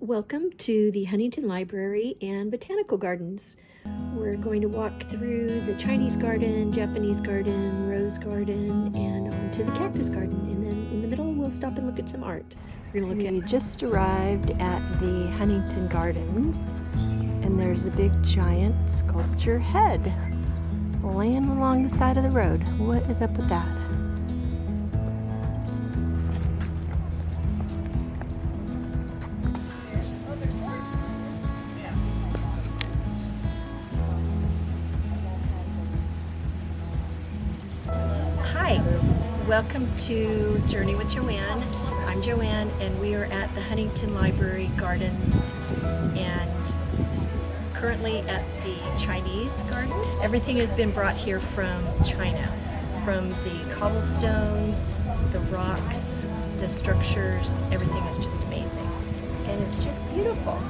Welcome to the Huntington Library and Botanical Gardens. We're going to walk through the Chinese garden, Japanese garden, rose garden, and on to the cactus garden. And then in the middle, we'll stop and look at some art. We just arrived at the Huntington Gardens, and there's a big giant sculpture head laying along the side of the road. What is up with that? Hi, welcome to Journey with Joanne. I'm Joanne and we are at the Huntington Library Gardens and currently at the Chinese garden. Everything has been brought here from China, from the cobblestones, the rocks, the structures. Everything is just amazing and it's just beautiful.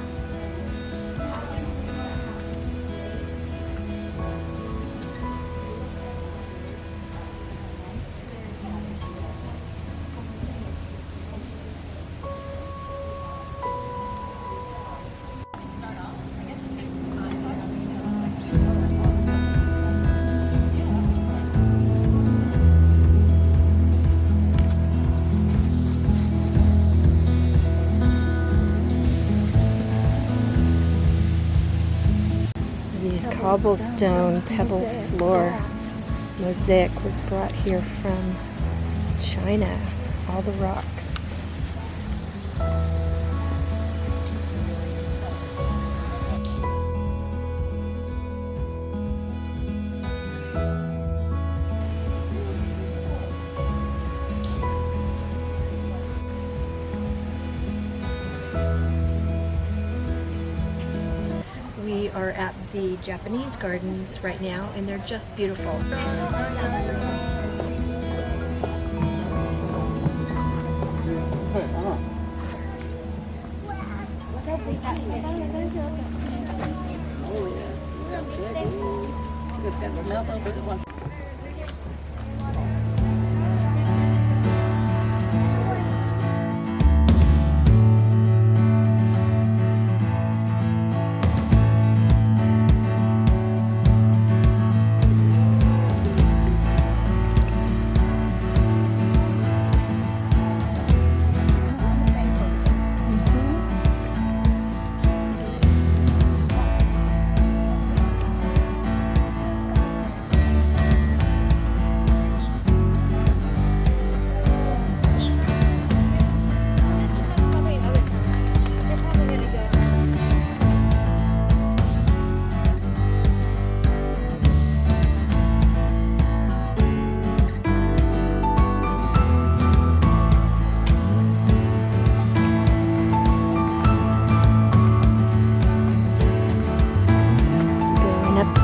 These cobblestone pebble floor mosaic was brought here from China, all the rocks. We are at the Japanese gardens right now, and they're just beautiful.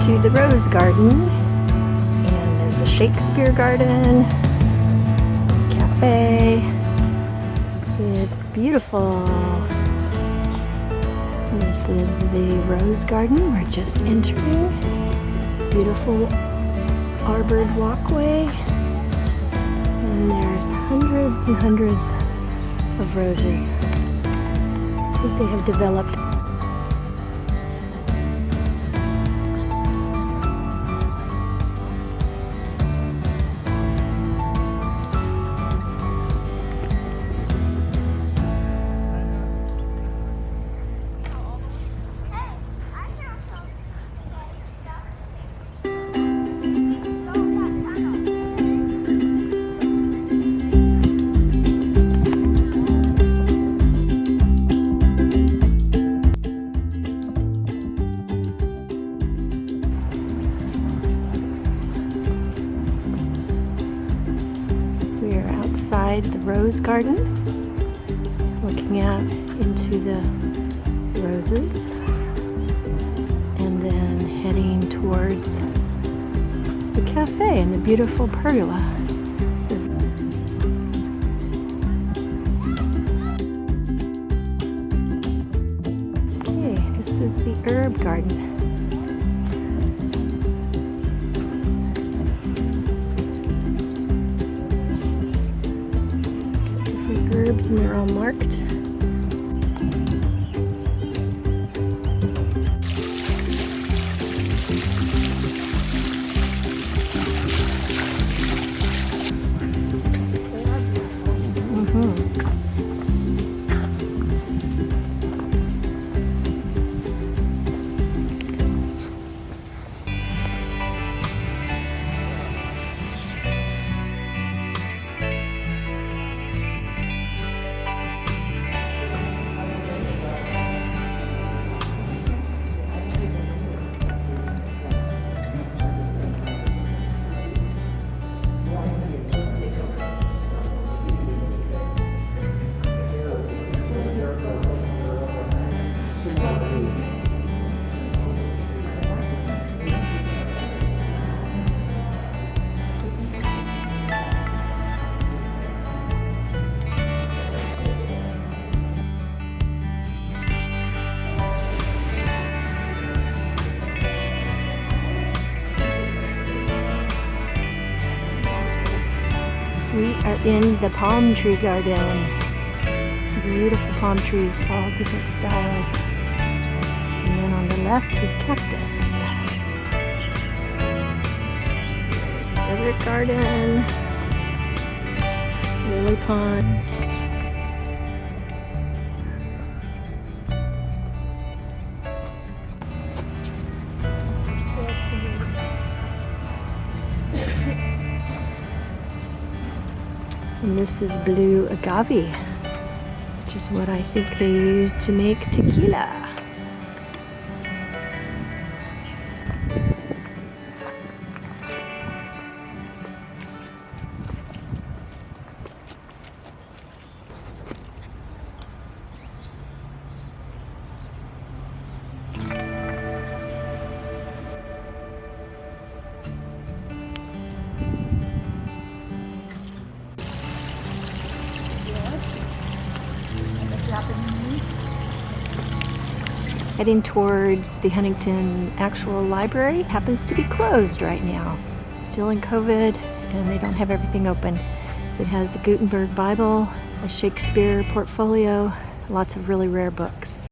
To the rose garden, and there's a Shakespeare garden, cafe. It's beautiful. This is the rose garden. We're just entering. It's a beautiful arbored walkway, and there's hundreds and hundreds of roses. I think they have developed the rose garden, looking out into the roses, and then heading towards the cafe and the beautiful pergola. Okay, this is the herb garden. Herbs, and they're all marked. are in the palm tree garden. Beautiful palm trees, all different styles. And then on the left is cactus. There's the desert garden, lily pond. And this is blue agave, which is what I think they use to make tequila. Heading towards the Huntington actual library. It happens to be closed right now. Still in COVID, and they don't have everything open. It has the Gutenberg Bible, a Shakespeare portfolio, lots of really rare books.